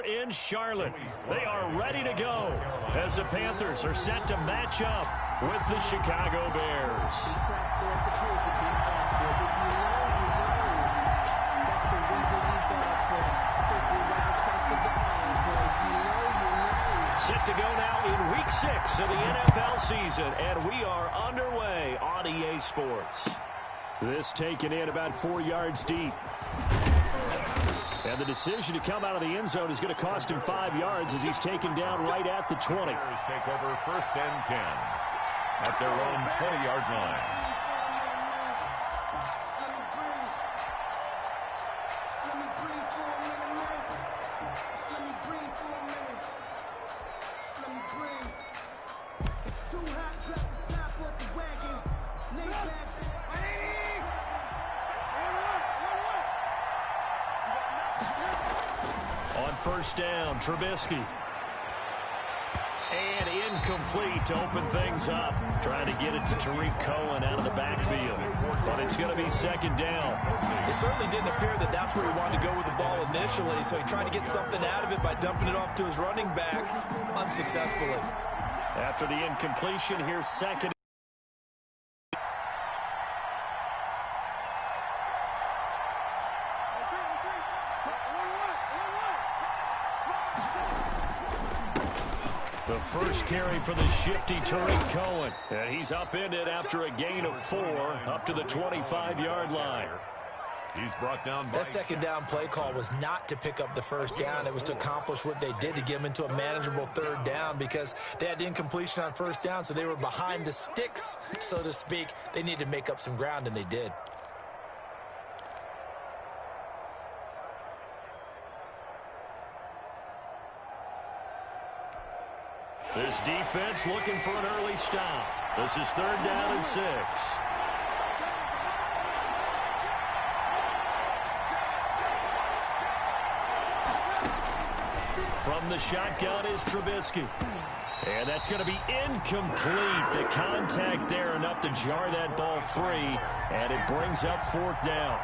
in Charlotte. They are ready to go as the Panthers are set to match up with the Chicago Bears. Set to go now in Week 6 of the NFL season, and we are underway on EA Sports. This taken in about 4 yards deep. And the decision to come out of the end zone is going to cost him 5 yards as he's taken down right at the 20. Bears take over 1st and 10 at their own 20-yard line. On 1st down, Trubisky. And incomplete to open things up. Trying to get it to Tariq Cohen out of the backfield. But it's going to be 2nd down. It certainly didn't appear that that's where he wanted to go with the ball initially, so he tried to get something out of it by dumping it off to his running back unsuccessfully. After the incompletion, here's 2nd. The first carry for the shifty Tariq Cohen. And he's upended after a gain of 4 up to the 25-yard line. He's brought down by... That 2nd down play call was not to pick up the 1st down. It was to accomplish what they did to get them into a manageable 3rd down because they had incompletion on 1st down, so they were behind the sticks, so to speak. They needed to make up some ground, and they did. This defense looking for an early stop. This is 3rd down and 6. From the shotgun is Trubisky. And that's going to be incomplete. The contact there enough to jar that ball free. And it brings up 4th down.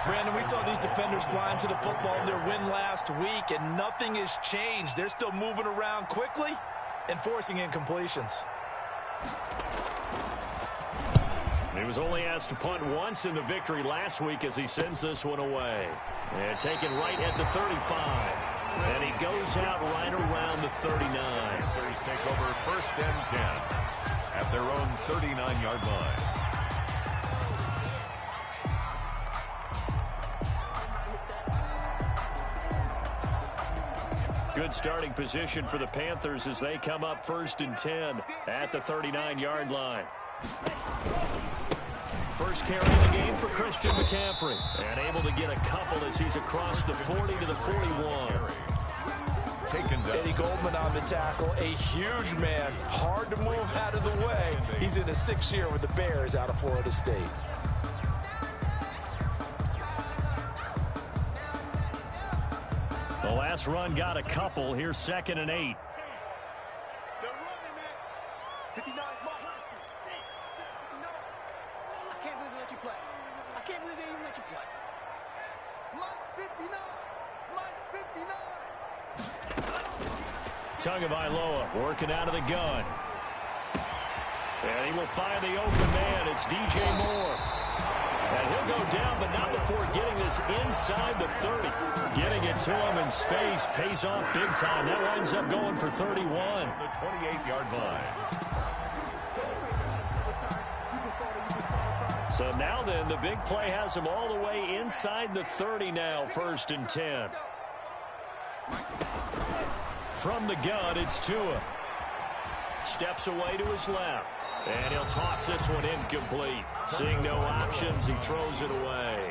Brandon, we saw these defenders flying to the football in their win last week, and nothing has changed. They're still moving around quickly and forcing incompletions. He was only asked to punt once in the victory last week as he sends this one away. And taken right at the 35. And he goes out right around the 39. Panthers take over 1st and 10 at their own 39-yard line. Good starting position for the Panthers as they come up 1st and 10 at the 39-yard line. First carry of the game for Christian McCaffrey. And able to get a couple as he's across the 40 to the 41. Taken down. Eddie Goldman on the tackle, a huge man, hard to move out of the way. He's in his 6th year with the Bears out of Florida State. The last run got a couple. Here's 2nd and 8. They're running it. 59. I can't believe they let you play. I can't believe they even let you play. Mike's 59. Mike's 59. Tagovailoa working out of the gun. And he will find the open man. It's DJ Moore. And he'll go down, but not before getting this inside the 30. Getting it to him in space pays off big time. That winds up going for 31. The 28-yard line. So now then, the big play has him all the way inside the 30 now, 1st and 10. From the gun, it's Tua. Steps away to his left. And he'll toss this one incomplete. Seeing no options, he throws it away.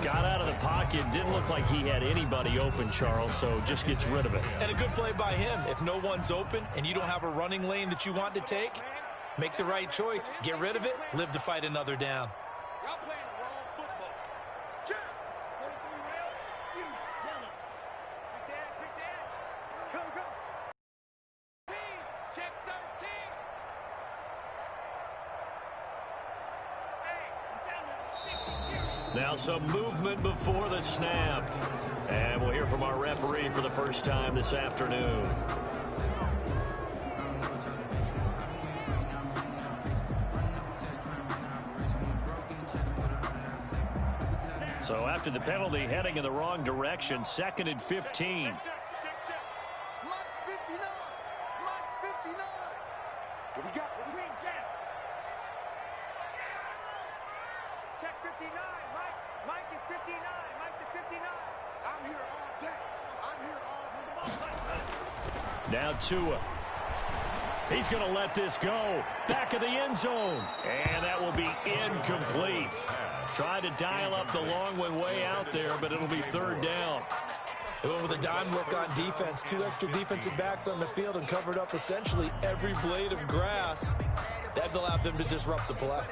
Got out of the pocket. Didn't look like he had anybody open, Charles, so just gets rid of it. And a good play by him. If no one's open and you don't have a running lane that you want to take, make the right choice. Get rid of it. Live to fight another down. Y'all playing the wrong football. Check. 43 rail. You tell him. Pick the edge. Go. Check 13. Hey, I'm telling you. Now some movement before the snap. And we'll hear from our referee for the first time this afternoon. So after the penalty, heading in the wrong direction, 2nd and 15. Mark 59. Mark 59. What we got? What we got? Check 59. Mike is 59. Mike to 59. I'm here all day. I'm here all day. Now Tua. He's going to let this go. Back of the end zone. And that will be incomplete. Tried to dial up the long one way out there, but it'll be 3rd down. They went with a dime look on defense. 2 extra defensive backs on the field and covered up essentially every blade of grass. That allowed them to disrupt the play.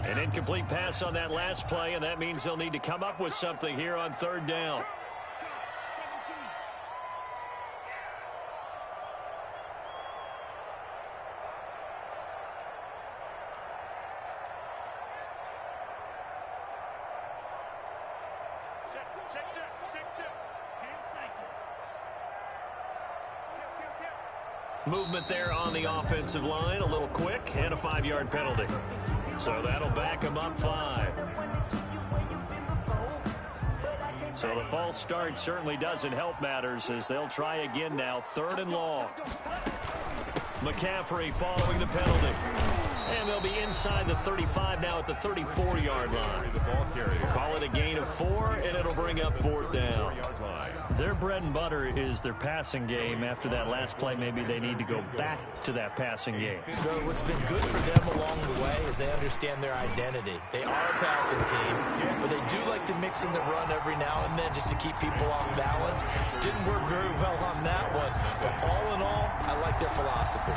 An incomplete pass on that last play, and that means they'll need to come up with something here on 3rd down. Movement there on the offensive line, a little quick, and a 5-yard penalty. So that'll back them up 5. So the false start certainly doesn't help matters as they'll try again now, 3rd and long. McCaffrey following the penalty. And they'll be inside the 35 now at the 34-yard line. Call it a gain of 4, and it'll bring up 4th down. Their bread and butter is their passing game. After that last play, maybe they need to go back to that passing game. Well, what's been good for them along the way is they understand their identity. They are a passing team, but they do like to mix in the run every now and then just to keep people off balance. Didn't work very well on that one, but all in all, I like their philosophy.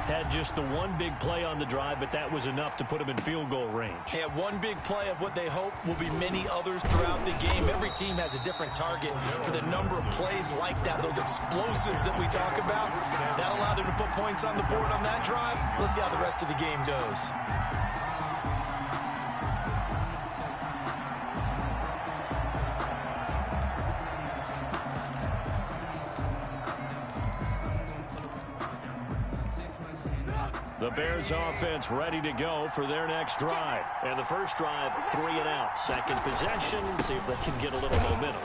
Had just the one big play on the drive, but that was enough to put them in field goal range. Yeah, one big play of what they hope will be many others throughout the game. Every team has a different target for the number of plays like that, those explosives that we talk about. That allowed them to put points on the board on that drive. Let's see how the rest of the game goes. The Bears offense ready to go for their next drive. And the first drive, 3 and out. Second possession, see if they can get a little momentum.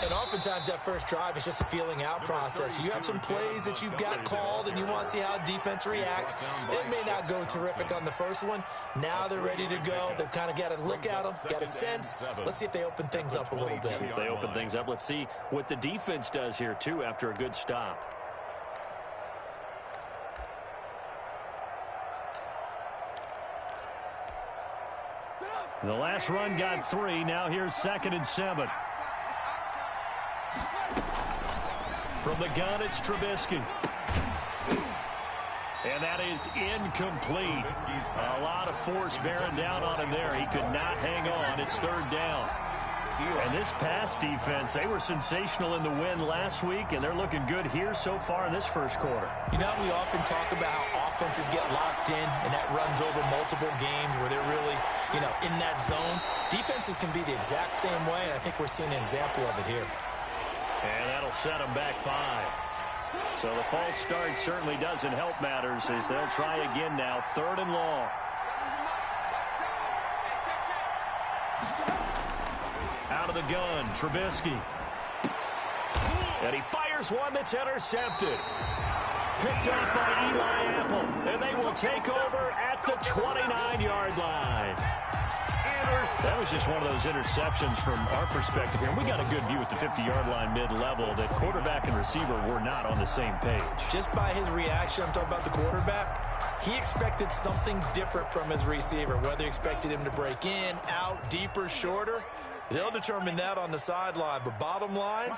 And oftentimes that first drive is just a feeling out process. You have some plays that you've got called and you want to see how defense reacts. It may not go terrific on the first one. Now they're ready to go. They've kind of got to look at them, got a sense. Let's see if they open things up a little bit. If they open things up, let's see what the defense does here, too, after a good stop. The last run got 3. Now here's 2nd and 7. From the gun, it's Trubisky. And that is incomplete. A lot of force bearing down on him there. He could not hang on. It's 3rd down. And this pass defense, they were sensational in the win last week, and they're looking good here so far in this first quarter. You know, we often talk about how offenses get locked in, and that runs over multiple games where they're really, in that zone. Defenses can be the exact same way, and I think we're seeing an example of it here. And that'll set them back 5. So the false start certainly doesn't help matters as they'll try again now, 3rd and long. Out of the gun, Trubisky. And he fires one that's intercepted. Picked up by Eli Apple. And they will take over at the 29-yard line. That was just one of those interceptions from our perspective here. We got a good view at the 50-yard line mid-level that quarterback and receiver were not on the same page. Just by his reaction, I'm talking about the quarterback, he expected something different from his receiver, whether he expected him to break in, out, deeper, shorter. They'll determine that on the sideline. But bottom line,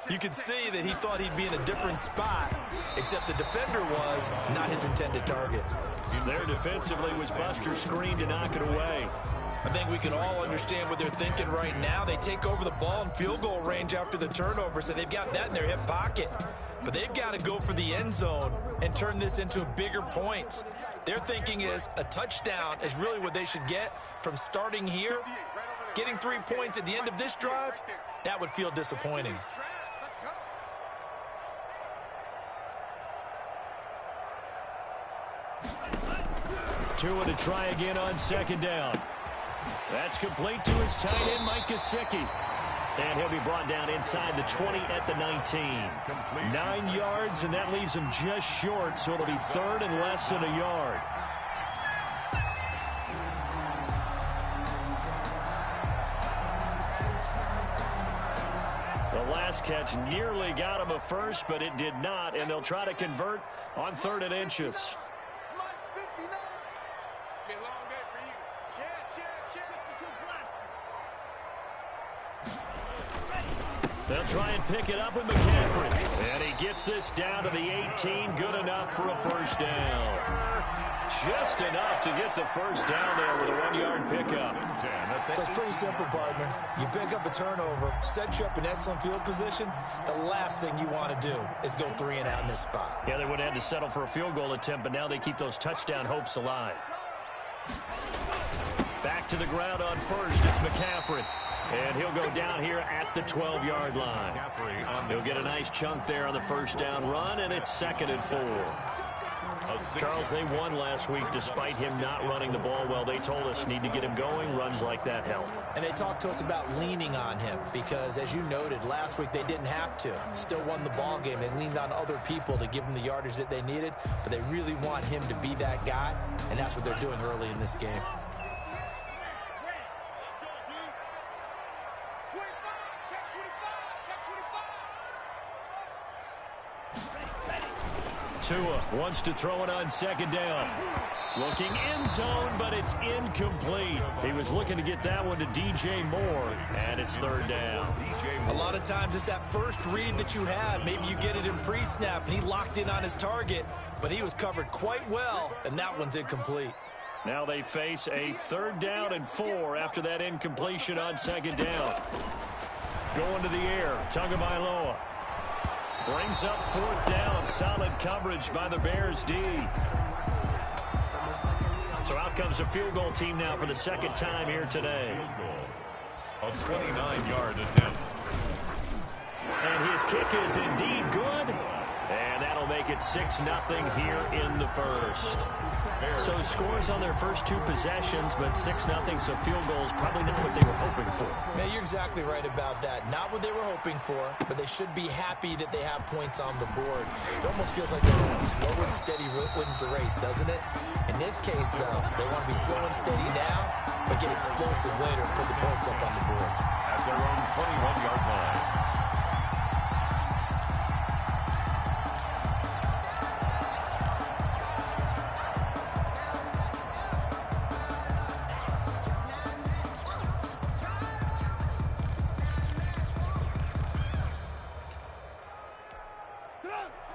you could see that he thought he'd be in a different spot, except the defender was not his intended target. There defensively was Buster screen to knock it away. I think we can all understand what they're thinking right now. They take over the ball in field goal range after the turnover, so they've got that in their hip pocket. But they've got to go for the end zone and turn this into bigger points. Their thinking is a touchdown is really what they should get from starting here. Getting 3 points at the end of this drive, that would feel disappointing. Tua to try again on second down. That's complete to his tight end, Mike Gesicki. And he'll be brought down inside the 20 at the 19. 9 yards, and that leaves him just short, so it'll be third and less than a yard. The last catch nearly got him a first, but it did not, and they'll try to convert on 3rd and inches. They'll try and pick it up with McCaffrey. And he gets this down to the 18. Good enough for a first down. Just enough to get the first down there with a 1-yard pickup. So it's pretty simple, partner. You pick up a turnover, set you up in excellent field position. The last thing you want to do is go 3 and out in this spot. Yeah, they would have had to settle for a field goal attempt, but now they keep those touchdown hopes alive. Back to the ground on first. It's McCaffrey. And he'll go down here at the 12-yard line. He'll get a nice chunk there on the first down run, and it's 2nd and 4. Charles, they won last week despite him not running the ball well. They told us need to get him going. Runs like that help. And they talked to us about leaning on him because, as you noted, last week they didn't have to. Still won the ball game. They leaned on other people to give them the yardage that they needed, but they really want him to be that guy, and that's what they're doing early in this game. Tua wants to throw it on second down. Looking end zone, but it's incomplete. He was looking to get that one to DJ Moore, and it's 3rd down. A lot of times it's that first read that you have. Maybe you get it in pre-snap, and he locked in on his target, but he was covered quite well, and that one's incomplete. Now they face a 3rd down and 4 after that incompletion on second down. Going to the air, Tagovailoa. Brings up 4th down. Solid coverage by the Bears D. So out comes a field goal team now for the 2nd time here today. A 29-yard attempt. And his kick is indeed good. And that'll make it 6-0 here in the first. So scores on their first 2 possessions, but 6-0, so field goals probably not what they were hoping for. Man, you're exactly right about that. Not what they were hoping for, but they should be happy that they have points on the board. It almost feels like they're going slow and steady wins the race, doesn't it? In this case, though, they want to be slow and steady now, but get explosive later and put the points up on the board. At their own 21-yard line.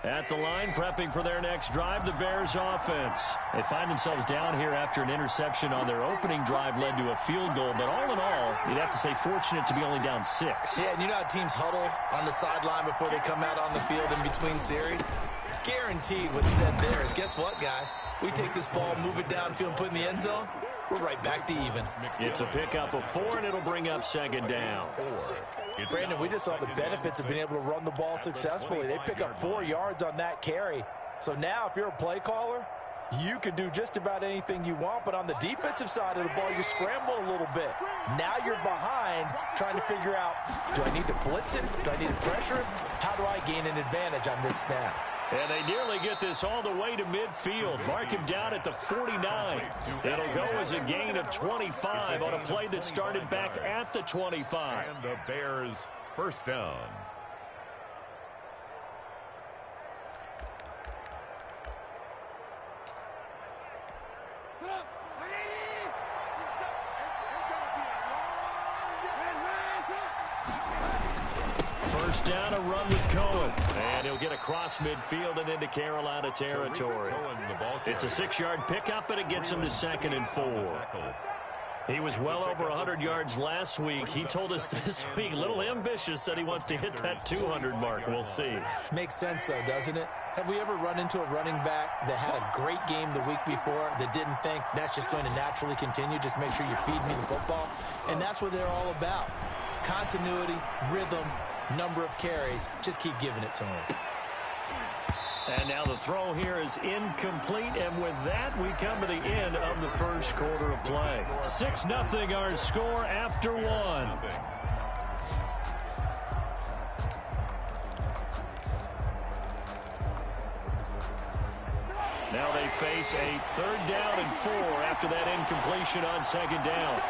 At the line, prepping for their next drive, the Bears offense. They find themselves down here after an interception on their opening drive led to a field goal. But all in all, you'd have to say fortunate to be only down 6. Yeah, and you know how teams huddle on the sideline before they come out on the field in between series? Guaranteed what's said there is, guess what, guys? We take this ball, move it downfield, and put it in the end zone, we're right back to even. It's a pickup of 4, and it'll bring up 2nd down. Brandon, we just saw the benefits of being able to run the ball successfully. They pick up 4 yards on that carry. So now if you're a play caller, you can do just about anything you want. But on the defensive side of the ball, you scramble a little bit. Now you're behind trying to figure out, do I need to blitz him? Do I need to pressure him? How do I gain an advantage on this snap? And they nearly get this all the way to midfield. Mark him down at the 49. It'll go as a gain of 25 on a play that started back at the 25. And the Bears first down. First down, a run with Cohen. And he'll get across midfield and into Carolina territory. It's a 6-yard pickup, and it gets him to 2nd and 4. He was well over 100 yards last week. He told us this week, a little ambitious, said he wants to hit that 200 mark. We'll see. Makes sense, though, doesn't it? Have we ever run into a running back that had a great game the week before that didn't think that's just going to naturally continue? Just make sure you feed me the football. And that's what they're all about. Continuity, rhythm, number of carries. Just keep giving it to him. And now the throw here is incomplete, and with that, we come to the end of the first quarter of play. 6-0 our score after one. Now they face a 3rd down and 4 after that incompletion on 2nd down.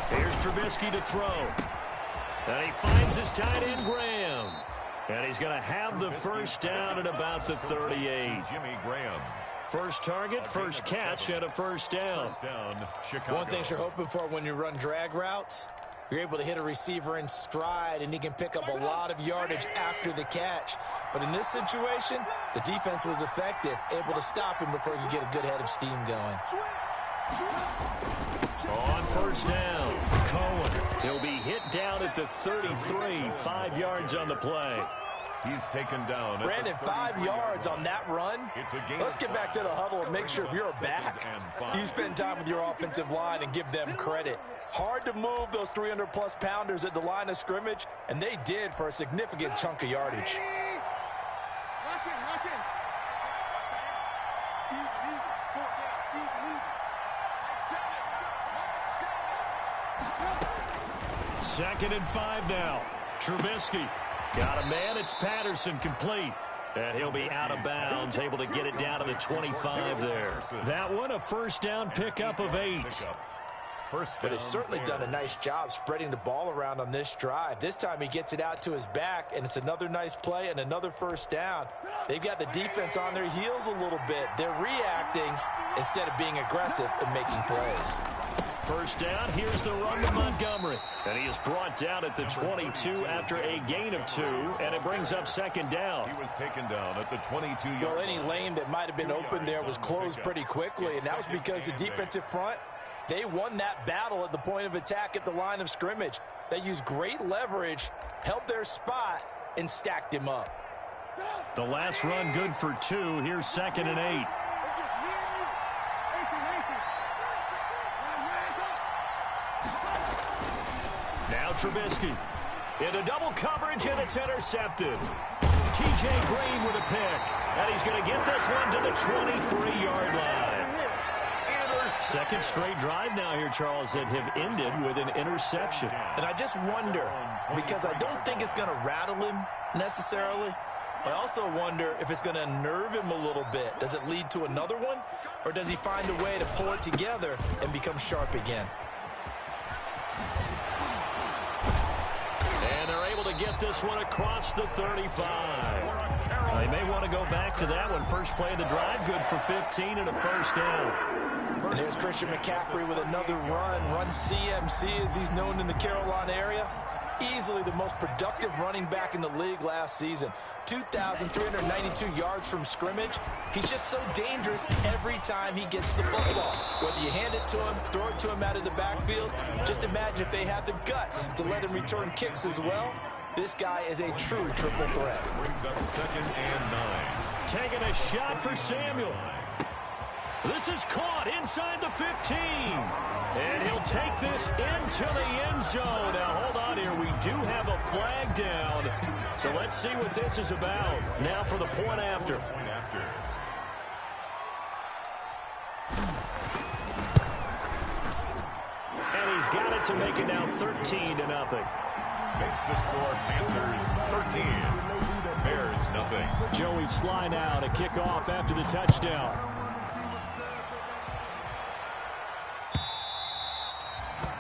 Here's Trubisky to throw. And he finds his tight end, Graham. And he's going to have the first down at about the 38. Jimmy Graham. First target, first catch, and a first down. One thing you're hoping for when you run drag routes, you're able to hit a receiver in stride, and he can pick up a lot of yardage after the catch. But in this situation, the defense was effective, able to stop him before he could get a good head of steam going. On first down, Cohen. He'll be hit down at the 33, 5 yards on the play. He's taken down. Brandon, 5 yards on that run. Let's get back to the huddle and make sure if you're a back, you spend time with your offensive line and give them credit. Hard to move those 300-plus pounders at the line of scrimmage, and they did for a significant chunk of yardage. Second and 5 now. Trubisky got a man. It's Patterson, complete. And he'll be out of bounds, able to get it down to the 25 there. That one, a first down pickup of 8. But he's certainly done a nice job spreading the ball around on this drive. This time he gets it out to his back, and it's another nice play and another first down. They've got the defense on their heels a little bit. They're reacting instead of being aggressive and making plays. First down, here's the run to Montgomery. And he is brought down at the 22 after a gain of 2, and it brings up second down. He was taken down at the 22-yard Well, any lane that might have been open there was closed pretty quickly, and that was because the defensive front, they won that battle at the point of attack at the line of scrimmage. They used great leverage, held their spot, and stacked him up. The last run good for 2. Here's 2nd and 8. Now Trubisky into double coverage, and it's intercepted. T.J. Green with a pick, and he's going to get this one to the 23-yard line. Second straight drive now here, Charles, that have ended with an interception. And I just wonder, because I don't think it's going to rattle him necessarily, I also wonder if it's going to unnerve him a little bit. Does it lead to another one, or does he find a way to pull it together and become sharp again? And they're able to get this one across the 35. They may want to go back to that one. First play of the drive, good for 15 and a first down. And there's Christian McCaffrey with another run CMC as he's known in the Carolina area. Easily the most productive running back in the league last season. 2,392 yards from scrimmage. He's just so dangerous every time he gets the football. Whether you hand it to him, throw it to him out of the backfield, just imagine if they have the guts to let him return kicks as well. This guy is a true triple threat. brings up 2nd and 9. Taking a shot for Samuel. This is caught inside the 15. And he'll take this into the end zone. Now, hold on here. We do have a flag down. So let's see what this is about. Now for the point after. And he's got it to make it now 13-0. Makes the score Panthers 13. Bears nothing. Joey Sly now to kick off after the touchdown.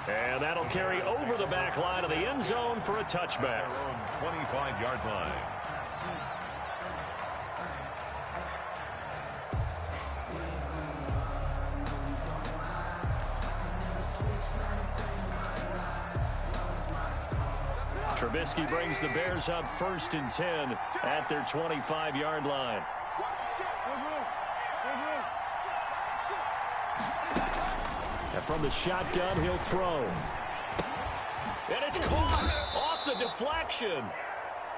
And that'll carry over the back line of the end zone for a touchback. 25-yard line. Trubisky brings the Bears up 1st and 10 at their 25-yard line. from the shotgun. He'll throw. And it's caught off the deflection.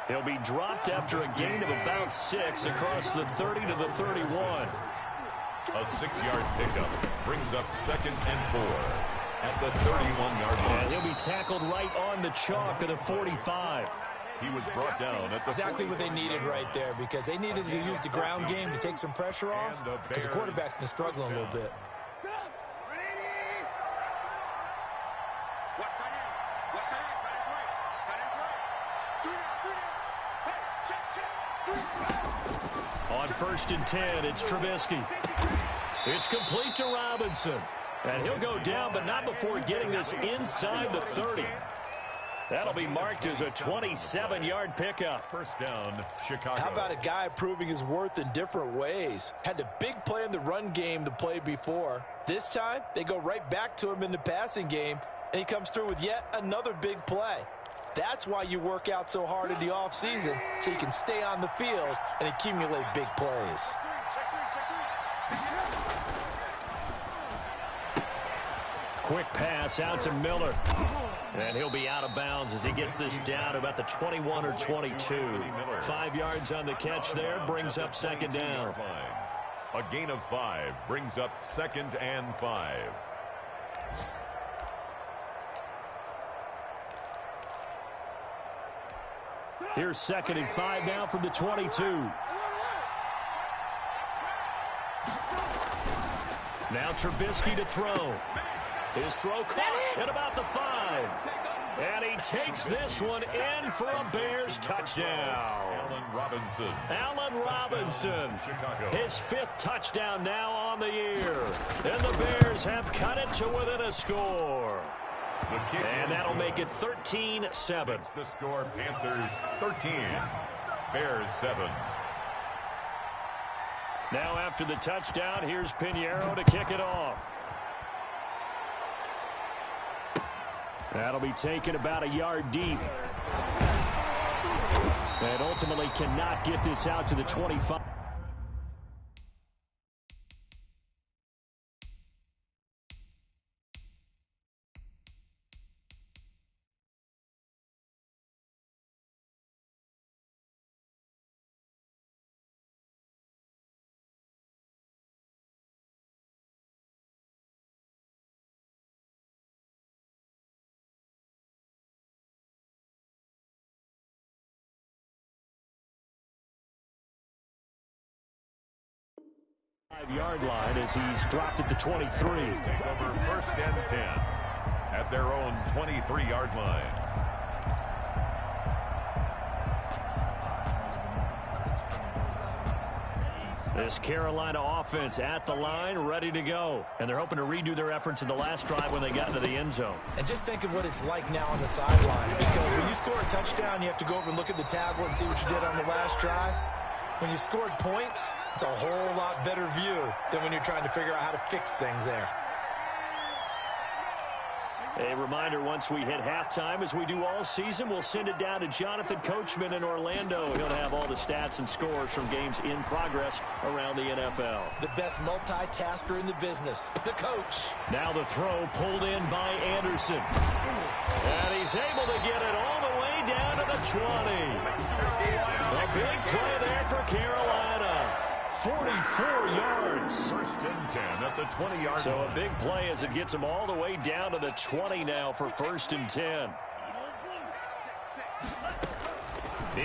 He'll be dropped after a gain of about 6 across the 30 to the 31. A 6-yard pickup brings up 2nd and 4 at the 31-yard line. And he'll be tackled right on the chalk of the 45. He was brought down at the exactly what they needed right there, because they needed to use the ground game to take some pressure off, because the quarterback's been struggling a little bit. On 1st and 10, it's Trubisky. It's complete to Robinson. And he'll go down, but not before getting this inside the 30. That'll be marked as a 27-yard pickup. First down, Chicago. How about a guy proving his worth in different ways? Had a big play in the run game the play before. This time, they go right back to him in the passing game, and he comes through with yet another big play. That's why you work out so hard in the offseason, so you can stay on the field and accumulate big plays. Quick pass out to Miller. And he'll be out of bounds as he gets this down about the 21 or 22. 5 yards on the catch there, brings up 2nd down. A gain of 5 brings up 2nd and 5. Here's 2nd and 5 now from the 22. Now Trubisky to throw. His throw caught at about the 5. And he takes this one in for a Bears touchdown. Allen Robinson. His 5th touchdown now on the year. And the Bears have cut it to within a score. And that'll make it 13-7. The score, Panthers 13, Bears 7. Now after the touchdown, here's Pinheiro to kick it off. That'll be taken about a yard deep. And ultimately cannot get this out to the 25. Yard line as he's dropped at the 23. Take over 1st and 10 at their own 23-yard line. This Carolina offense at the line, ready to go. And they're hoping to redo their efforts in the last drive when they got into the end zone. And just think of what it's like now on the sideline, because when you score a touchdown, you have to go over and look at the tablet and see what you did on the last drive. When you scored points, it's a whole lot better view than when you're trying to figure out how to fix things there. A reminder, once we hit halftime, as we do all season, we'll send it down to Jonathan Coachman in Orlando. He'll have all the stats and scores from games in progress around the NFL. The best multitasker in the business, the coach. Now the throw pulled in by Anderson. And he's able to get it all the way down to the 20. A big play there for Carolina. 44 yards. 1st and 10 at the 20-yard line. So a big play as it gets them all the way down to the 20 now for 1st and 10.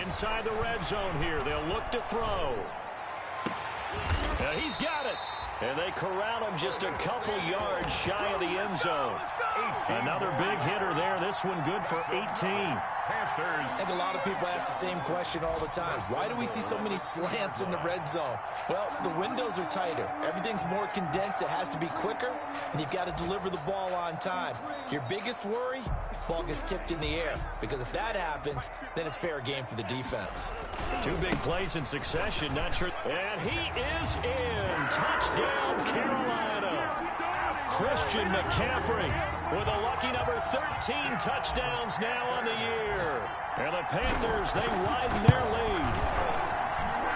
Inside the red zone here. They'll look to throw. He's got it. And they corral him just a couple yards shy of the end zone. Another big hitter there. This one good for 18. I think a lot of people ask the same question all the time. Why do we see so many slants in the red zone? Well, the windows are tighter. Everything's more condensed. It has to be quicker, and you've got to deliver the ball on time. Your biggest worry, ball gets tipped in the air, because if that happens, then it's fair game for the defense. 2 big plays in succession. Not sure. And he is in. Touchdown, Carolina. Christian McCaffrey with a lucky number 13 touchdowns now on the year. And the Panthers, they widen their lead.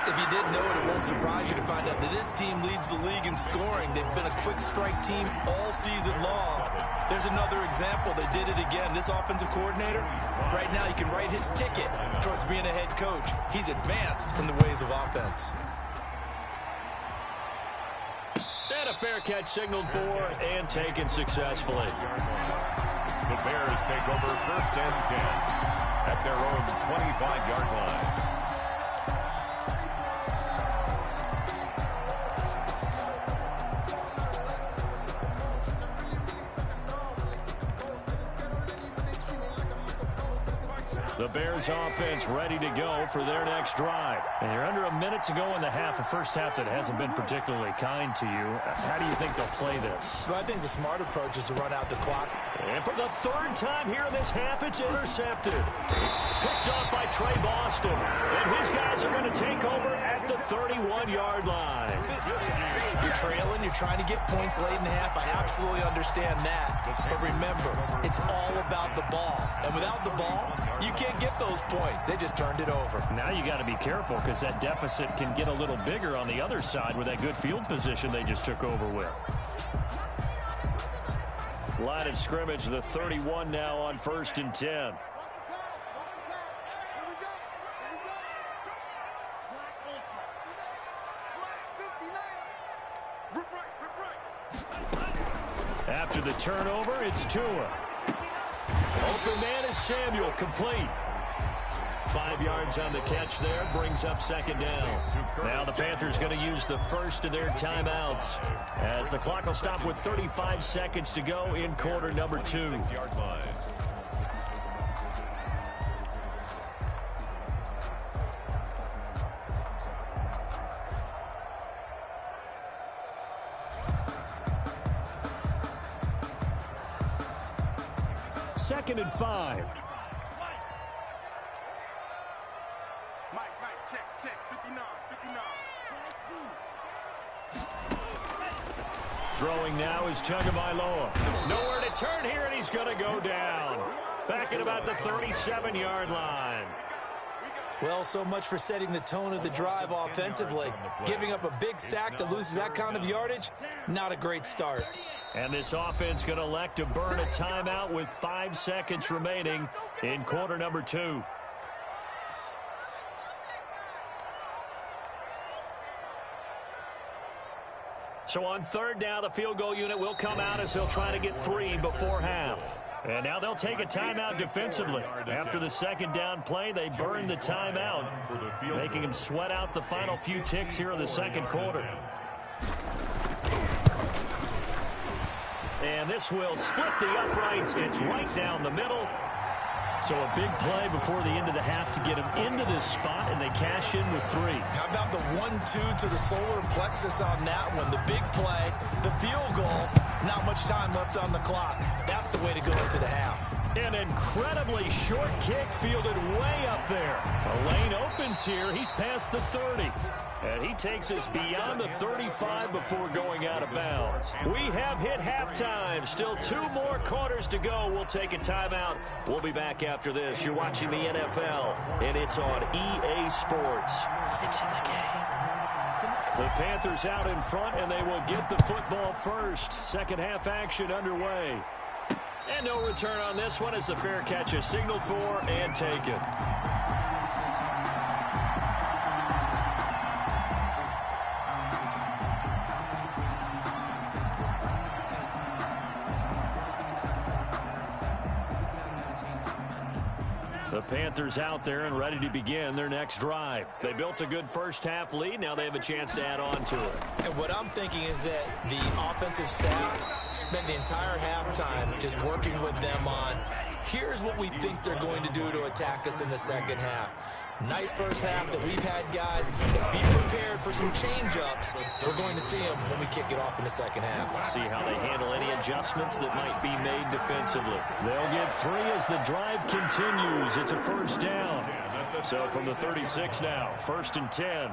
If you didn't know it, it won't surprise you to find out that this team leads the league in scoring. They've been a quick strike team all season long. There's another example. They did it again. This offensive coordinator, right now, you can write his ticket towards being a head coach. He's advanced in the ways of offense. And a fair catch signaled for and taken successfully. The Bears take over 1st and 10 at their own 25-yard line. The Bears offense ready to go for their next drive. And you're under a minute to go in the half, a first half that hasn't been particularly kind to you. How do you think they'll play this? Well, I think the smart approach is to run out the clock. And for the 3rd time here in this half, it's intercepted. Picked off by Trey Boston. And his guys are going to take over at the 31-yard line. You're trailing, you're trying to get points late in the half. I absolutely understand that. But remember, it's all about the ball. And without the ball, you can't get those points. They just turned it over. Now you got to be careful because that deficit can get a little bigger on the other side with that good field position they just took over with. Line of scrimmage, the 31 now on 1st and 10. After the turnover, it's Tua. Open man is Samuel, complete. 5 yards on the catch there, brings up 2nd down. Now the Panthers going to use the first of their timeouts as the clock will stop with 35 seconds to go in quarter number 2. 6-yard line. Second and 5. Mike, check, 59. Throwing now is Tagovailoa. Nowhere to turn here, and he's going to go down. Back at about the 37-yard line. Well, so much for setting the tone of the drive offensively. Giving up a big sack that loses that kind of yardage, not a great start. And this offense going to elect to burn a timeout with 5 seconds remaining in quarter number 2. So on 3rd down, the field goal unit will come out as they'll try to get 3 before half. And now they'll take a timeout defensively. After the 2nd down play, they burn the timeout, making them sweat out the final few ticks here in the 2nd quarter. And this will split the uprights. It's right down the middle. So a big play before the end of the half to get them into this spot, and they cash in with 3. How about the 1-2 to the solar plexus on that one? The big play, the field goal, not much time left on the clock. That's the way to go into the half. An incredibly short kick fielded way up there. A lane opens here. He's past the 30. And he takes us beyond the 35 before going out of bounds. We have hit halftime. Still 2 more quarters to go. We'll take a timeout. We'll be back after this. You're watching the NFL, and it's on EA Sports. It's in the game. The Panthers out in front, and they will get the football first. 2nd half action underway. And no return on this one as the fair catch is signaled for and taken. The Panthers out there and ready to begin their next drive. They built a good first half lead. Now they have a chance to add on to it. And what I'm thinking is that the offensive staff spent the entire halftime just working with them on, here's what we think they're going to do to attack us in the 2nd half. Nice first half that we've had, guys. Be prepared for some change-ups. We're going to see them when we kick it off in the 2nd half. See how they handle any adjustments that might be made defensively. They'll get 3 as the drive continues. It's a 1st down. So from the 36 now, 1st and 10.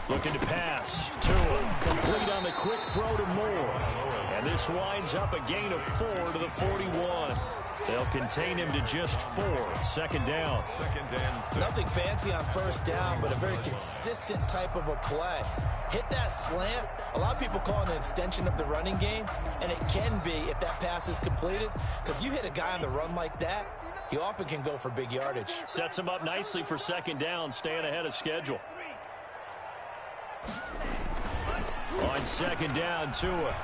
Looking to pass. Tua complete. complete on the quick throw to Moore. And this winds up a gain of 4 to the 41. They'll contain him to just 4. Second down. Second and 6. Nothing fancy on first down, but a very consistent type of a play. Hit that slant. A lot of people call it an extension of the running game, and it can be if that pass is completed, because you hit a guy on the run like that, he often can go for big yardage. Sets him up nicely for second down, staying ahead of schedule. On second down, Tua.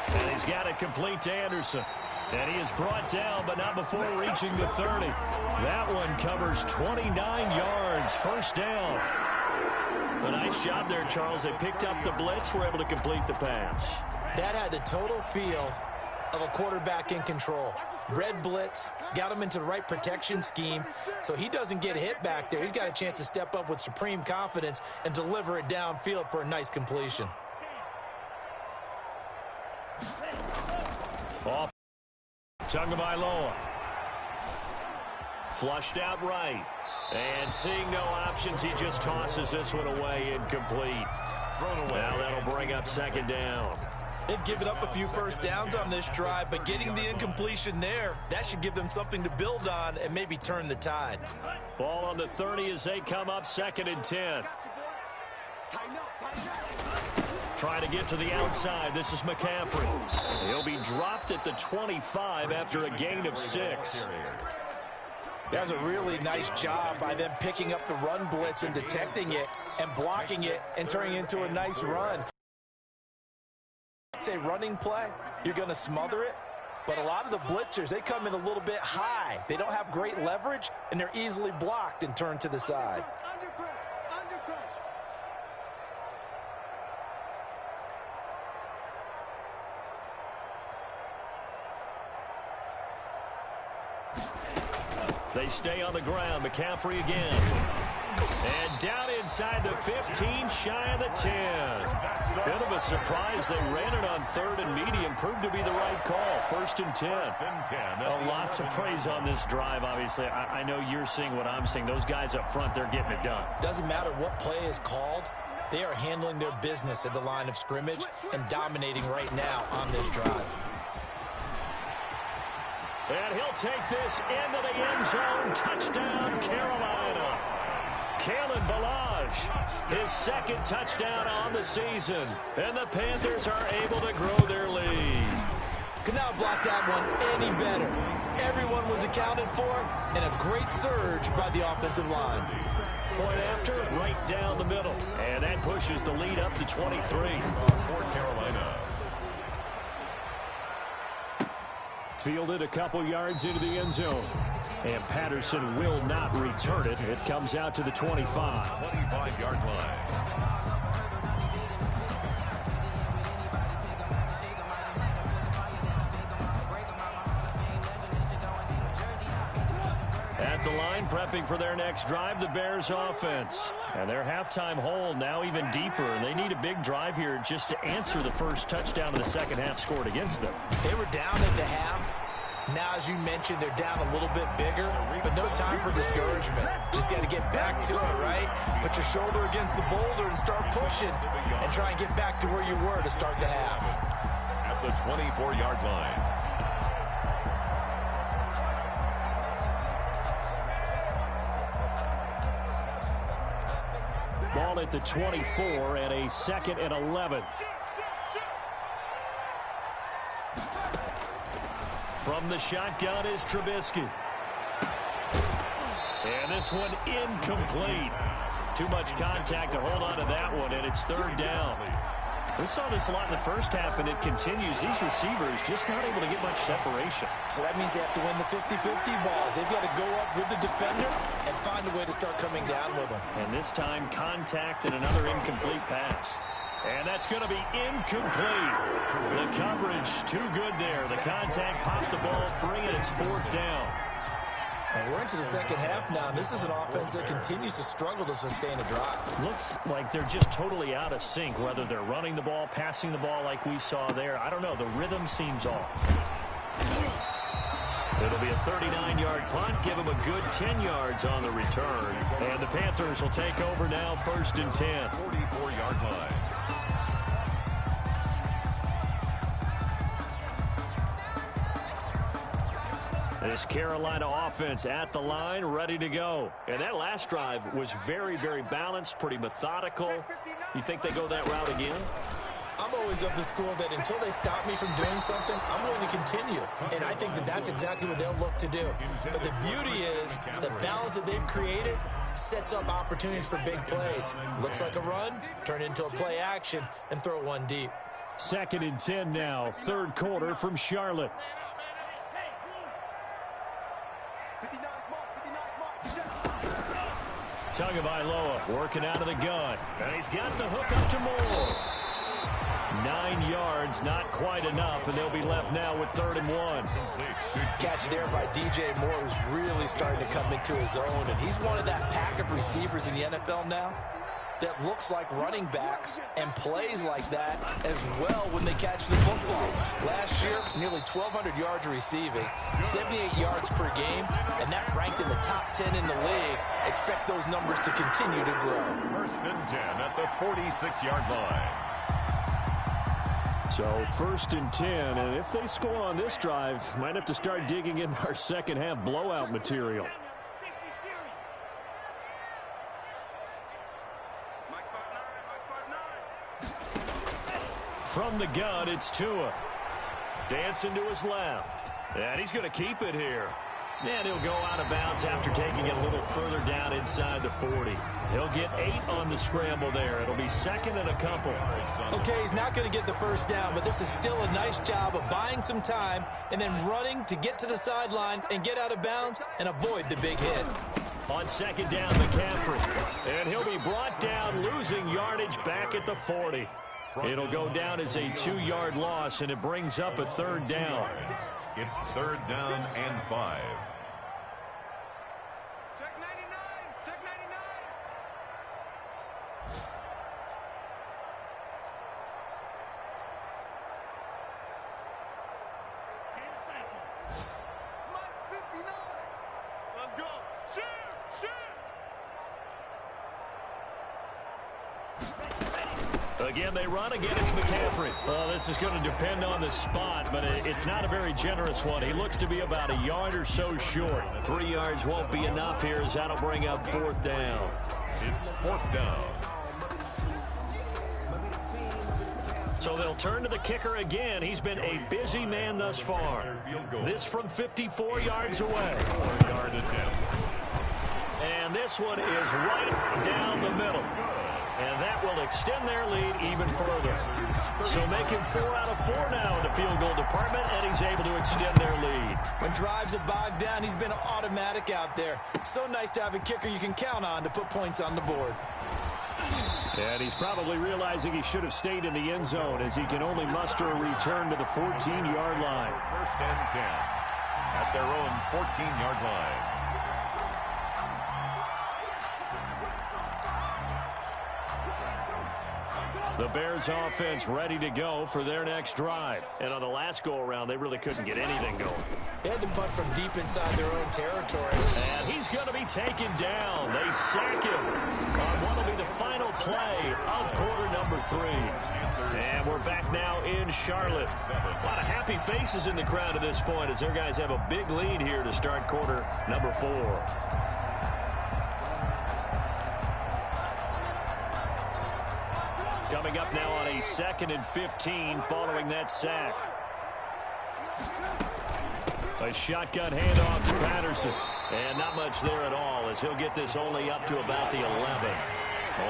And he's got it complete to Anderson. And he is brought down, but not before reaching the 30. That one covers 29 yards. First down. A nice job there, Charles. They picked up the blitz, were able to complete the pass. That had the total feel of a quarterback in control. Red blitz, got him into the right protection scheme, so he doesn't get hit back there. He's got a chance to step up with supreme confidence and deliver it downfield for a nice completion. Off Tagovailoa. Flushed out right. And seeing no options, he just tosses this one away, incomplete. Thrown away. Now that'll bring up second down. They've given up a few first downs on this drive, but getting the incompletion there, that should give them something to build on and maybe turn the tide. Ball on the 30 as they come up second and 10. Trying to get to the outside. This is McCaffrey. He'll be dropped at the 25 after a gain of 6. That was a really nice job by them picking up the run blitz and detecting it and blocking it and turning it into a nice run. It's a running play. You're going to smother it. But a lot of the blitzers, they come in a little bit high. They don't have great leverage, and they're easily blocked and turned to the side. They stay on the ground. McCaffrey again. And down inside the 15, shy of the 10. Bit of a surprise. They ran it on third and medium. Proved to be the right call. First and 10. A lot to praise on this drive, obviously. I know you're seeing what I'm seeing. Those guys up front, they're getting it done. Doesn't matter what play is called. They are handling their business at the line of scrimmage and dominating right now on this drive. And he'll take this into the end zone. Touchdown, Carolina. Kalen Ballage, his second touchdown on the season. And the Panthers are able to grow their lead. Could not block that one any better. Everyone was accounted for, and a great surge by the offensive line. Point after, right down the middle. And that pushes the lead up to 23. For Carolina. Fielded a couple yards into the end zone. And Patterson will not return it. It comes out to the 25. 25-yard line. At the line, prepping for their next drive, the Bears offense. And their halftime hole now even deeper. And they need a big drive here just to answer the first touchdown of the second half scored against them. They were down at the half. Now, as you mentioned, they're down a little bit bigger, but no time for discouragement. Just got to get back to it, right? Put your shoulder against the boulder and start pushing and try and get back to where you were to start the half. At the 24-yard line. Ball at the 24 and a second and 11. From the shotgun is Trubisky. And this one incomplete. Too much contact to hold on to that one, and it's third down. We saw this a lot in the first half, and it continues. These receivers just not able to get much separation. So that means they have to win the 50-50 balls. They've got to go up with the defender and find a way to start coming down with them. And this time, contact and another incomplete pass. And that's going to be incomplete. The coverage too good there. The contact popped the ball free, and it's fourth down. And we're into the second half now. This is an offense that continues to struggle to sustain a drive. Looks like they're just totally out of sync, whether they're running the ball, passing the ball like we saw there. I don't know. The rhythm seems off. It'll be a 39-yard punt. Give him a good 10 yards on the return. And the Panthers will take over now, 1st and 10. 44-yard line. This Carolina offense at the line, ready to go. And that last drive was very, very balanced, pretty methodical. You think they go that route again? I'm always of the school that until they stop me from doing something, I'm going to continue. And I think that that's exactly what they'll look to do. But the beauty is the balance that they've created sets up opportunities for big plays. Looks like a run, turn it into a play action, and throw one deep. 2nd and 10 now, 3rd quarter from Charlotte. Tagovailoa working out of the gun. And he's got the hook up to Moore. 9 yards, not quite enough, and they'll be left now with 3rd and 1. Catch there by DJ Moore, who's really starting to come into his own, and he's one of that pack of receivers in the NFL now that looks like running backs and plays like that as well when they catch the football. Last year, nearly 1,200 yards receiving, 78 yards per game, and that ranked in the top 10 in the league. Expect those numbers to continue to grow. 1st and 10 at the 46-yard line. So 1st and 10, and if they score on this drive, might have to start digging in our second half blowout material. From the gun, it's Tua. Dancing to his left. And he's going to keep it here. And he'll go out of bounds after taking it a little further down inside the 40. He'll get 8 on the scramble there. It'll be 2nd and a couple. Okay, he's not going to get the first down, but this is still a nice job of buying some time and then running to get to the sideline and get out of bounds and avoid the big hit. On 2nd down, McCaffrey. And he'll be brought down, losing yardage back at the 40. It'll go down as a 2-yard loss, and it brings up a 3rd down. It's 3rd down and 5. Check 99. Check 99. Mike's 59. Let's go. Shoot! Shoot! Again, they run. Again, it's McCaffrey. Well, this is going to depend on the spot, but it's not a very generous one. He looks to be about a yard or so short. 3 yards won't be enough here, as that'll bring up 4th down. It's 4th down. So they'll turn to the kicker again. He's been a busy man thus far. This from 54 yards away. 4-yard attempt. And this one is right down the middle. And that will extend their lead even further. So making 4 out of 4 now in the field goal department, and he's able to extend their lead. When drives are bogged down, he's been automatic out there. So nice to have a kicker you can count on to put points on the board. And he's probably realizing he should have stayed in the end zone, as he can only muster a return to the 14-yard line. 1st and 10 at their own 14-yard line. The Bears offense ready to go for their next drive. And on the last go-around, they really couldn't get anything going. They had to bunt from deep inside their own territory. And he's going to be taken down. They sack him on what will be the final play of quarter number 3. And we're back now in Charlotte. A lot of happy faces in the crowd at this point, as their guys have a big lead here to start quarter number 4. Coming up now on a 2nd and 15 following that sack. A shotgun handoff to Patterson. And not much there at all, as he'll get this only up to about the 11.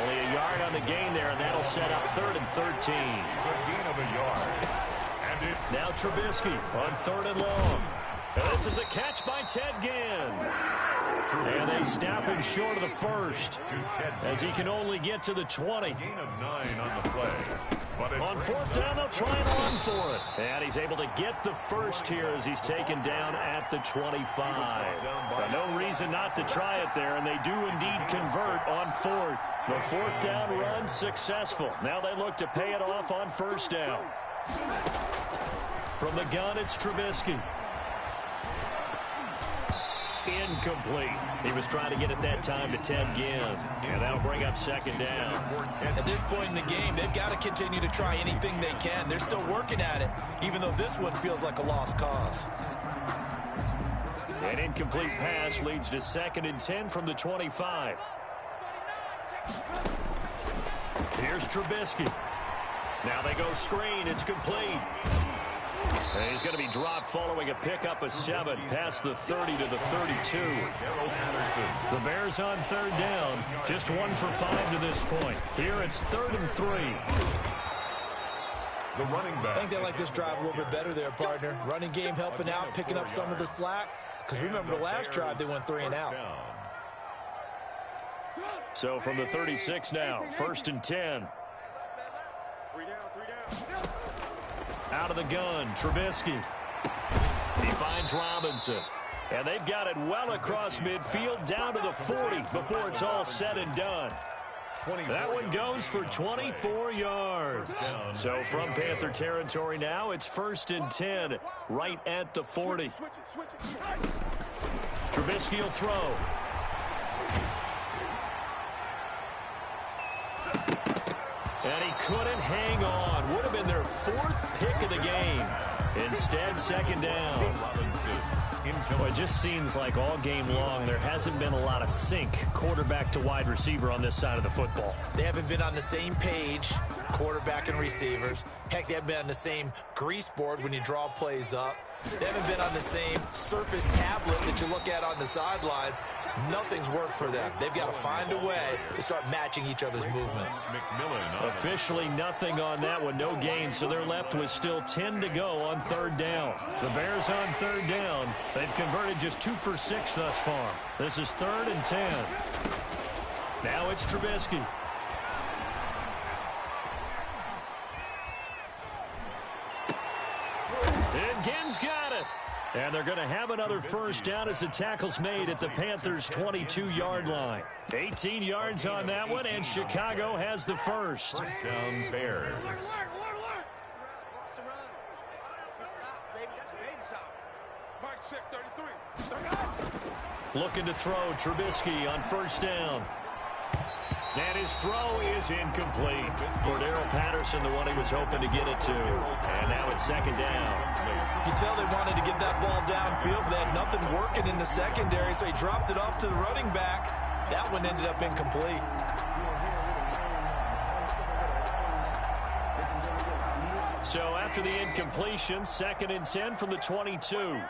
Only a yard on the gain there, and that'll set up 3rd and 13. It's a gain of a yard. And it's now Trubisky on 3rd and long. And this is a catch by Ted Ginn. And they snap him short of the 1st, as he can only get to the 20. Gain of 9 on the play. On 4th down, they'll try and run for it. And he's able to get the 1st here as he's taken down at the 25. But no reason not to try it there, and they do indeed convert on 4th. The 4th down run successful. Now they look to pay it off on 1st down. From the gun, it's Trubisky. Incomplete. He was trying to get it that time to Ted Ginn. And that'll bring up second down. At this point in the game, they've got to continue to try anything they can. They're still working at it, even though this one feels like a lost cause. An incomplete pass leads to 2nd and 10 from the 25. Here's Trubisky. Now they go screen. It's complete. And he's going to be dropped following a pickup of 7 past the 30 to the 32. The Bears on 3rd down. Just 1 for 5 to this point. Here it's 3rd and 3. The running back. I think they like this drive a little bit better there, partner. Running game helping out, picking up some of the slack. Because remember the last drive, they went 3 and out. So from the 36 now, 1st and 10. Out of the gun, Trubisky. He finds Robinson. And they've got it well across midfield down to the 40 before it's all said and done. That one goes for 24 yards. So from Panther territory now, it's 1st and 10 right at the 40. Trubisky will throw. And he couldn't hang on. Would have been their 4th pick of the game. Instead, 2nd down. Well, it just seems like all game long there hasn't been a lot of sync quarterback to wide receiver on this side of the football. They haven't been on the same page, quarterback and receivers. Heck, they haven't been on the same grease board when you draw plays up. They haven't been on the same surface tablet that you look at on the sidelines. Nothing's worked for them. They've got to find a way to start matching each other's movements. Officially nothing on that one, no gain, so they're left with still 10 to go on 3rd down. The Bears on 3rd down. They've converted just 2 for 6 thus far. This is 3rd and 10. Now it's Trubisky. And Ginn's got it. And they're going to have another 1st down as the tackle's made at the Panthers' 22-yard line. 18 yards on that one, and Chicago has the 1st. Down Bears. Looking to throw, Trubisky on 1st down. And his throw is incomplete. Cordero Patterson, the one he was hoping to get it to. And now it's 2nd down. You can tell they wanted to get that ball downfield, but they had nothing working in the secondary, so he dropped it off to the running back. That one ended up incomplete. So after the incompletion, 2nd and 10 from the 22.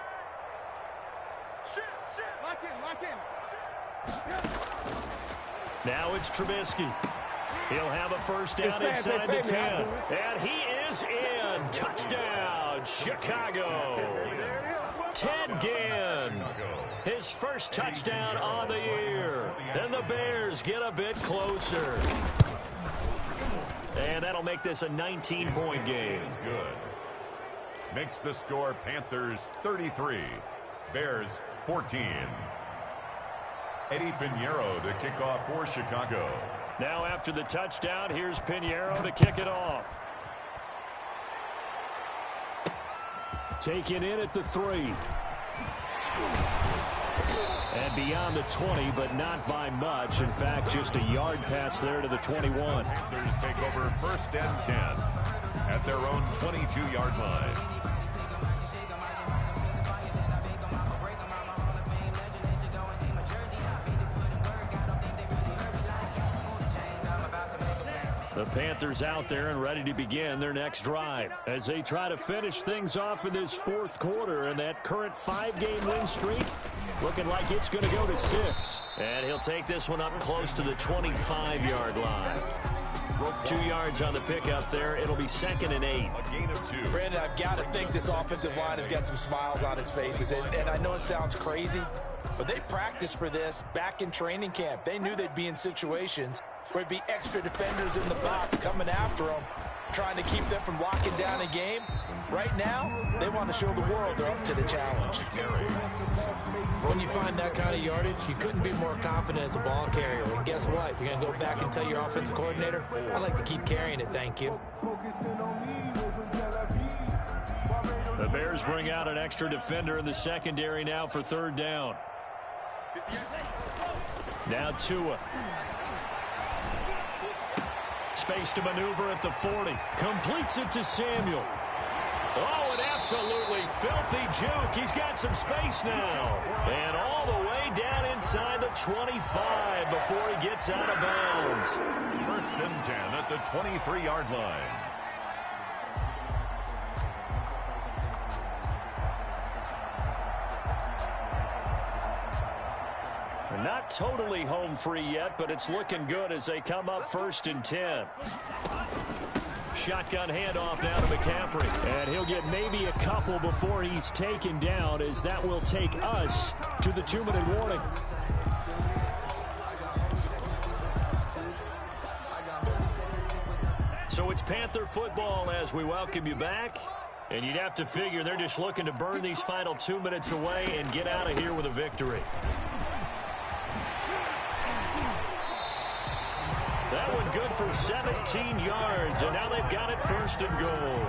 Now it's Trubisky. He'll have a 1st down inside the 10. And he is in. Touchdown, Chicago. Ted Ginn. His 1st touchdown on the year. And the Bears get a bit closer. And that'll make this a 19-point game. Good. Makes the score Panthers 33, Bears 14. Eddie Pinheiro to kick off for Chicago. Now after the touchdown, here's Pinheiro to kick it off. Taken in at the 3. And beyond the 20, but not by much. In fact, just a yard pass there to the 21. Panthers take over 1st and 10 at their own 22-yard line. The Panthers out there and ready to begin their next drive as they try to finish things off in this 4th quarter, and that current 5-game win streak looking like it's going to go to 6. And he'll take this one up close to the 25-yard line. 2 yards on the pickup there. It'll be 2nd and 8. A gain of 2. Brandon, I've got to think this offensive line has got some smiles on its faces. And I know it sounds crazy, but they practiced for this back in training camp. They knew they'd be in situations where it'd be extra defenders in the box coming after them, trying to keep them from locking down a game. Right now, they want to show the world they're up to the challenge. When you find that kind of yardage, you couldn't be more confident as a ball carrier. And guess what? You're going to go back and tell your offensive coordinator, I'd like to keep carrying it, thank you. The Bears bring out an extra defender in the secondary now for 3rd down. Now Tua. Space to maneuver at the 40. Completes it to Samuel. Oh, an absolutely filthy juke. He's got some space now. And all the way down inside the 25 before he gets out of bounds. 1st and 10 at the 23-yard line. Not totally home free yet, but it's looking good as they come up 1st and 10. Shotgun handoff now to McCaffrey. And he'll get maybe a couple before he's taken down, as that will take us to the 2-minute warning. So it's Panther football as we welcome you back. And you'd have to figure they're just looking to burn these final 2 minutes away and get out of here with a victory. That one good for 17 yards, and now they've got it 1st and goal.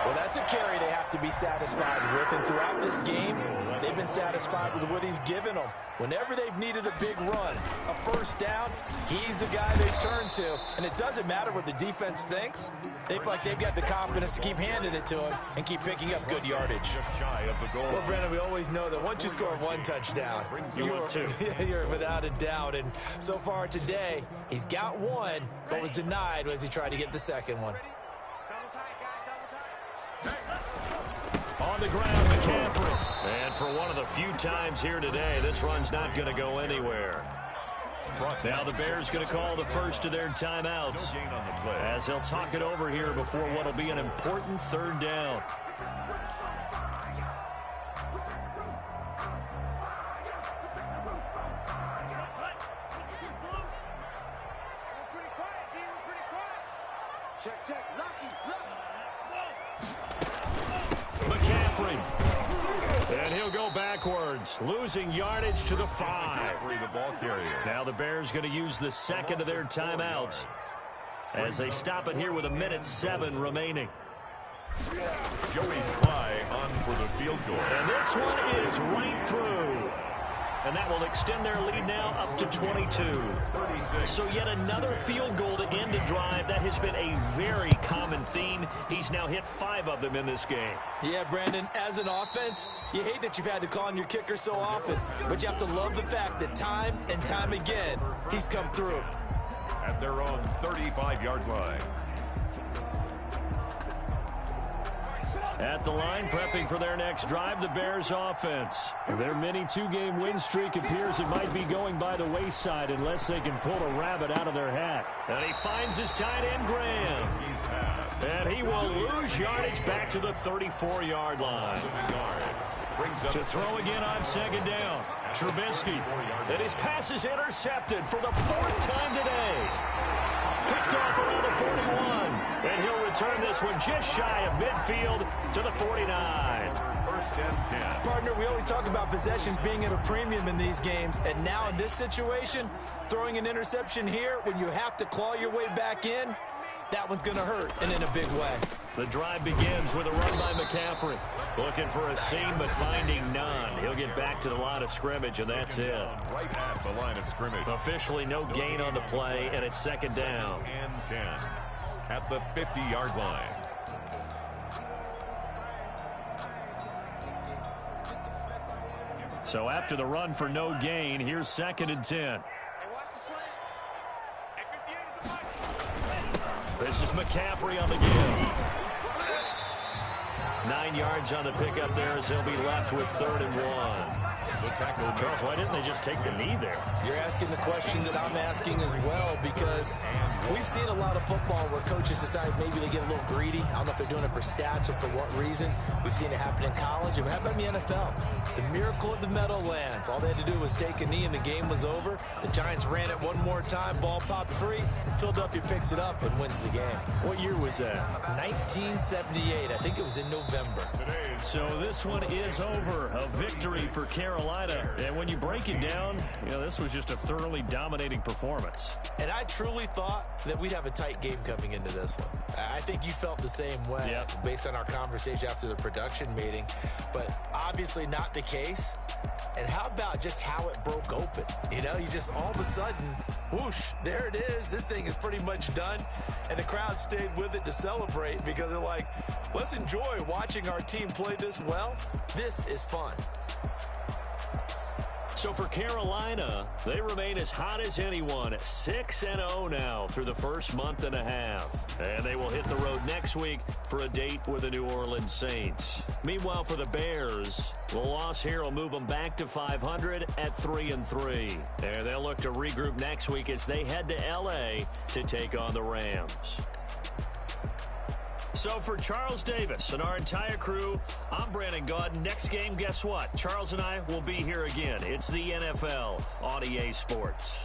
Well, that's a carry they have to be satisfied with, and throughout this game, they've been satisfied with what he's given them. Whenever they've needed a big run, a 1st down, he's the guy they turn to. And it doesn't matter what the defense thinks. They feel like they've got the confidence to keep handing it to him and keep picking up good yardage. Just shy of the goal. Well, Brandon, we always know that once you score 1 touchdown, you're without a doubt. And so far today, he's got 1, but was denied as he tried to get the 2nd one. On the ground, McCaffrey. And for one of the few times here today, this run's not going to go anywhere. Now the Bears going to call the first of their timeouts, as they'll talk it over here before what will be an important 3rd down. Check. Lucky. McCaffrey. And he'll go backwards, losing yardage to the 5. The ball carrier. Now the Bears going to use the 2nd of their timeouts as they stop it here with 1:07 remaining. Joey Sly on for the field goal. And this one is right through. And that will extend their lead now up to 22. So yet another field goal to end a drive. That has been a very common theme. He's now hit 5 of them in this game. Yeah, Brandon, as an offense, you hate that you've had to call on your kicker so often, but you have to love the fact that time and time again, he's come through. At their own 35-yard line. At the line, prepping for their next drive, the Bears offense. Their mini 2-game win streak appears it might be going by the wayside unless they can pull a rabbit out of their hat. And he finds his tight end, Graham. And he will lose yardage back to the 34-yard line. To throw again on 2nd down. Trubisky. And his pass is intercepted for the 4th time today. Picked off around the 41. And he'll return this one just shy of midfield to the 49. 1st and 10. Partner, we always talk about possessions being at a premium in these games. And now in this situation, throwing an interception here when you have to claw your way back in, that one's going to hurt, and in a big way. The drive begins with a run by McCaffrey. Looking for a seam, but finding none. He'll get back to the line of scrimmage, and that's it. Right at the line of scrimmage. Officially no gain on the play, and it's 2nd down. And 10 at the 50-yard line. So after the run for no gain, here's 2nd and 10. This is McCaffrey on the give. 9 yards on the pickup there as he'll be left with 3rd and 1. Charles, why didn't they just take the knee there? You're asking the question that I'm asking as well, because we've seen a lot of football where coaches decide maybe they get a little greedy. I don't know if they're doing it for stats or for what reason. We've seen it happen in college. And how about in the NFL? The miracle of the Meadowlands. All they had to do was take a knee and the game was over. The Giants ran it one more time. Ball popped free. Philadelphia picks it up and wins the game. What year was that? 1978. I think it was in November. So this one is over. A victory for Carolina. Carolina. And when you break it down, this was just a thoroughly dominating performance. And I truly thought that we'd have a tight game coming into this one. I think you felt the same way based on our conversation after the production meeting, but obviously not the case. And how about just how it broke open? You just all of a sudden, whoosh, there it is. This thing is pretty much done. And the crowd stayed with it to celebrate because they're like, let's enjoy watching our team play this well. This is fun. So for Carolina, they remain as hot as anyone, 6-0 now through the first month and a half. And they will hit the road next week for a date with the New Orleans Saints. Meanwhile, for the Bears, the loss here will move them back to 500 at 3-3. And they'll look to regroup next week as they head to L.A. to take on the Rams. So for Charles Davis and our entire crew, I'm Brandon Gaudin. Next game, guess what? Charles and I will be here again. It's the NFL on EA Sports.